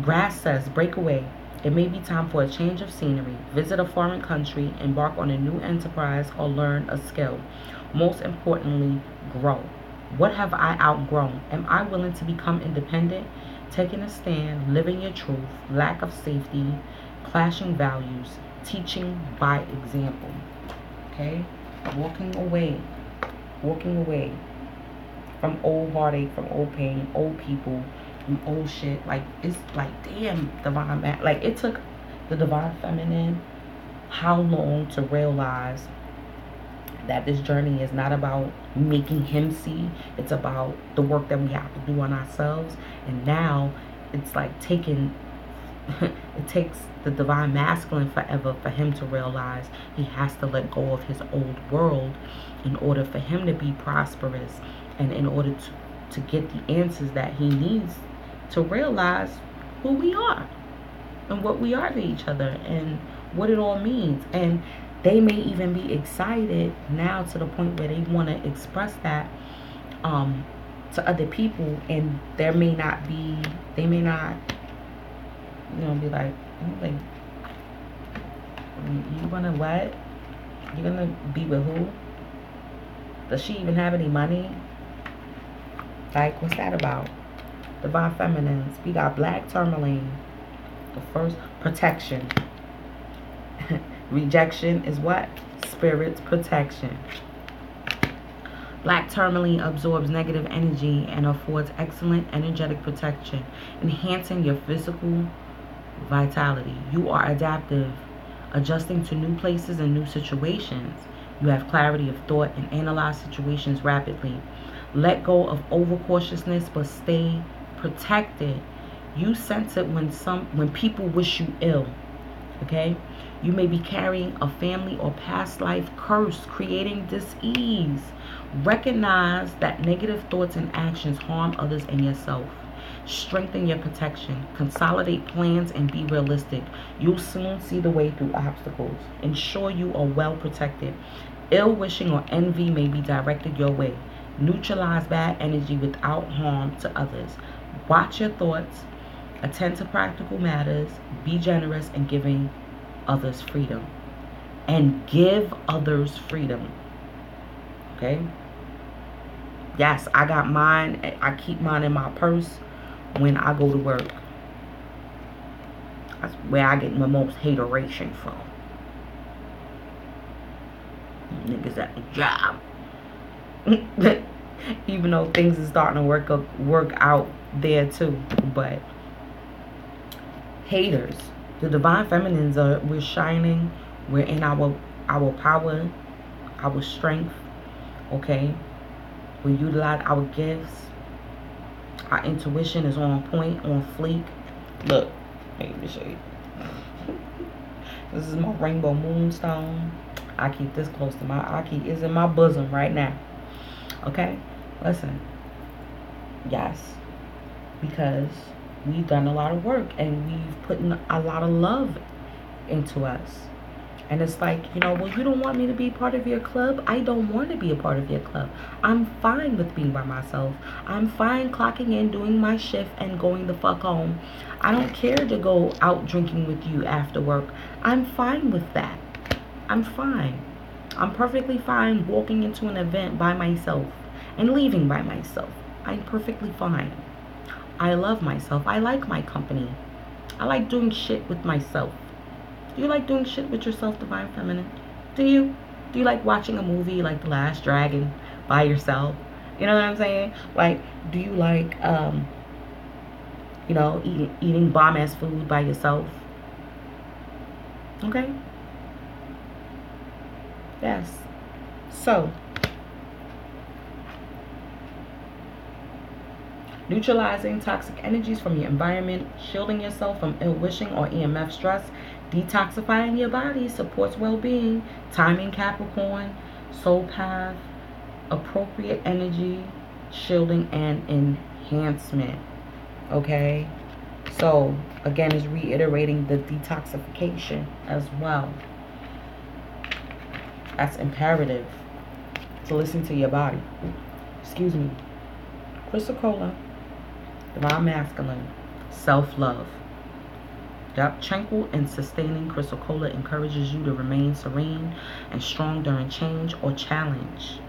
Grass says, break away. It may be time for a change of scenery, visit a foreign country, embark on a new enterprise, or learn a skill. Most importantly, grow. What have I outgrown? Am I willing to become independent? Taking a stand, living your truth, lack of safety, clashing values, teaching by example. Okay? Walking away from old heartache, from old pain, old people, from old shit. Like, it's like, damn, divine man. Like, it took the divine feminine how long to realize that this journey is not about making him see. It's about the work that we have to do on ourselves. And now it's like taking it takes the divine masculine forever for him to realize he has to let go of his old world in order for him to be prosperous, and in order to get the answers that he needs to realize who we are and what we are to each other and what it all means. And they may even be excited now to the point where they want to express that to other people, and they may not, be like, you gonna what? You gonna be with who? Does she even have any money? Like, what's that about? Divine feminines. We got black tourmaline. The first, protection. Rejection is what? Spirit's protection. Black tourmaline absorbs negative energy and affords excellent energetic protection, enhancing your physical vitality. You are adaptive, adjusting to new places and new situations. You have clarity of thought and analyze situations rapidly. Let go of overcautiousness, but stay protected. You sense it when people wish you ill. Okay? You may be carrying a family or past life curse, creating dis-ease. Recognize that negative thoughts and actions harm others and yourself. Strengthen your protection. Consolidate plans and be realistic. You'll soon see the way through obstacles. Ensure you are well protected. Ill wishing or envy may be directed your way. Neutralize bad energy without harm to others. Watch your thoughts. Attend to practical matters. Be generous in giving others freedom. And give others freedom. Okay? Yes, I got mine. I keep mine in my purse when I go to work. That's where I get my most hateration from. Niggas at the job. Even though things are starting to work out there too. But haters. The divine feminines we're shining. We're in our power, our strength. Okay? We utilize our gifts. Our intuition is on point, on fleek. Look, let me show you. This is my rainbow moonstone. I keep this close to it's in my bosom right now. Okay? Listen. Yes. Because we've done a lot of work and we've put in a lot of love into us. And it's like, well, you don't want me to be part of your club? I don't want to be a part of your club. I'm fine with being by myself. I'm fine clocking in, doing my shift, and going the fuck home. I don't care to go out drinking with you after work. I'm fine with that. I'm fine. I'm perfectly fine walking into an event by myself and leaving by myself. I'm perfectly fine. I love myself. I like my company. I like doing shit with myself. Do you like doing shit with yourself, divine feminine? Do you? Do you like watching a movie like The Last Dragon by yourself? You know what I'm saying? Like, do you like, eating bomb-ass food by yourself? Okay? Yes. So, neutralizing toxic energies from your environment, shielding yourself from ill-wishing or EMF stress, detoxifying your body supports well-being, timing Capricorn, soul path, appropriate energy, shielding and enhancement. Okay? So again, it's reiterating the detoxification as well. That's imperative to listen to your body. Excuse me. Crystal Cola, Divine Masculine, self-love. Yep, tranquil and sustaining Crystal Cola encourages you to remain serene and strong during change or challenge.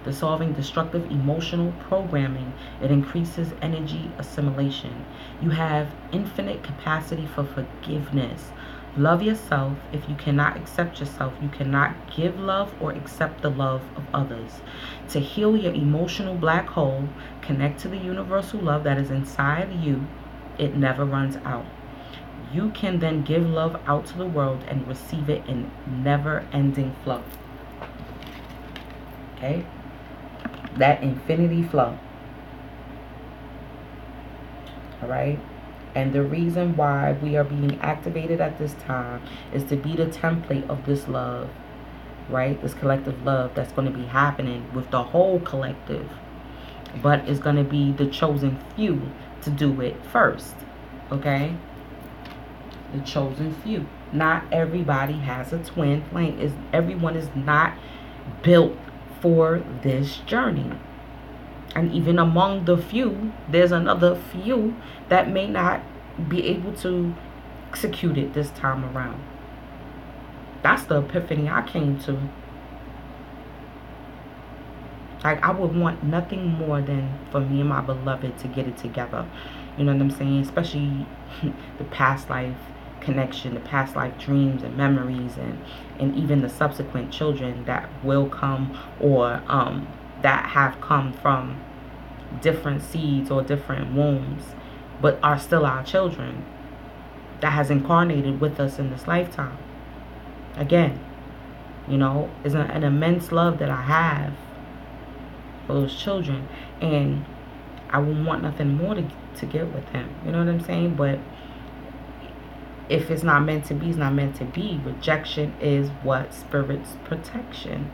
Dissolving destructive emotional programming, it increases energy assimilation. You have infinite capacity for forgiveness. Love yourself. If you cannot accept yourself, you cannot give love or accept the love of others. To heal your emotional black hole, connect to the universal love that is inside you. It never runs out. You can then give love out to the world and receive it in never-ending flow. Okay? That infinity flow. All right? And the reason why we are being activated at this time is to be the template of this love, right? This collective love that's going to be happening with the whole collective, but it's going to be the chosen few to do it first. Okay? The chosen few. Not everybody has a twin flame. Everyone is not built for this journey. And even among the few, there's another few that may not be able to execute it this time around. That's the epiphany I came to. Like, I would want nothing more than for me and my beloved to get it together. You know what I'm saying? Especially the past life connection, the past life dreams and memories, and even the subsequent children that will come, or that have come from different seeds or different wombs, but are still our children, that has incarnated with us in this lifetime. Again, you know, is an immense love that I have for those children, and I would want nothing more to get with them. You know what I'm saying? But if it's not meant to be, it's not meant to be. Rejection is what? Spirit's protection.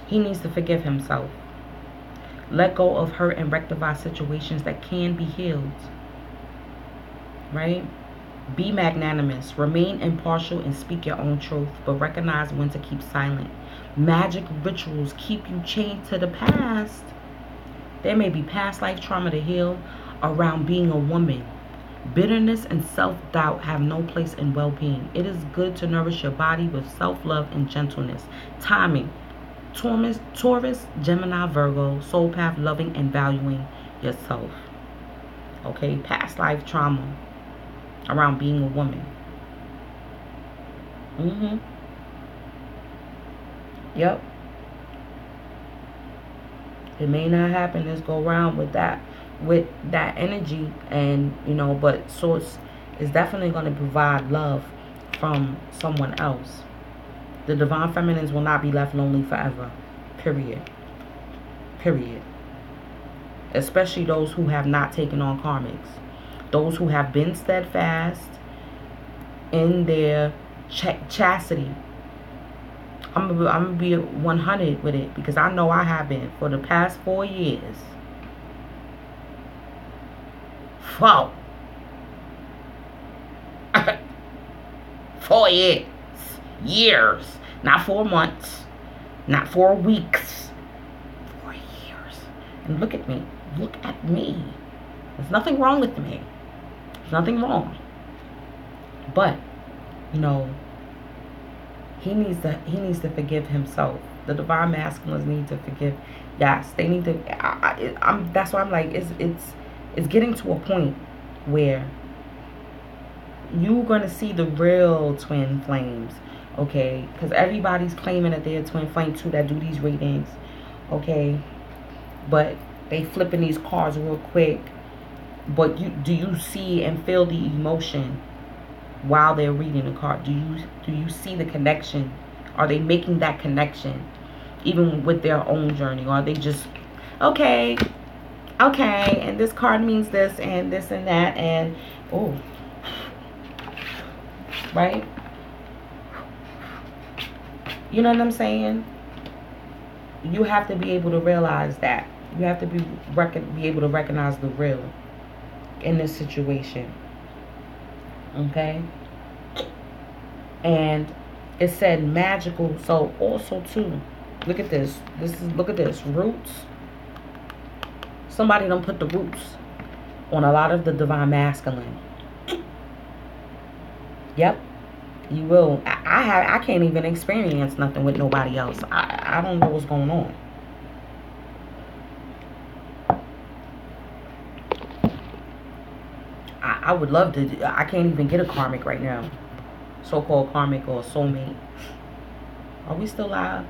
He needs to forgive himself. Let go of hurt and rectify situations that can be healed. Right? Be magnanimous. Remain impartial and speak your own truth, but recognize when to keep silent. Magic rituals keep you chained to the past. There may be past life trauma to heal around being a woman. Bitterness and self-doubt have no place in well-being. It is good to nourish your body with self-love and gentleness. Timing. Taurus, Gemini, Virgo, soul path, loving and valuing yourself. Okay, past life trauma around being a woman. Yep. It may not happen this go round with that energy, and you know, but source is definitely going to provide love from someone else. The divine feminines will not be left lonely forever. Period. Especially those who have not taken on karmics. Those who have been steadfast in their chastity. I'm gonna be 100 with it, because I know I have been for the past 4 years. 4 4 years, not 4 months, not 4 weeks, 4 years. And look at me. There's nothing wrong with me. There's nothing wrong. But, you know, he needs to forgive himself. The divine masculines need to forgive. Yes, they need to. That's why I'm like, it's getting to a point where you're gonna see the real twin flames. Okay, because everybody's claiming that they're twin flame too, that do these readings. Okay, but they flipping these cards real quick. But do you see and feel the emotion while they're reading the card? Do you see the connection? Are they making that connection even with their own journey? Or are they just okay, and this card means this and this and that, and oh, right? You know what I'm saying? You have to be able to realize that You have to be able to recognize the real in this situation. Okay? And it said magical. So also too, look at this. Look at this. Roots. Somebody done put the roots on a lot of the divine masculine. Yep. You will. I can't even experience nothing with nobody else. I don't know what's going on. I would love to. I can't even get a karmic right now. So-called karmic or soulmate. Are we still live?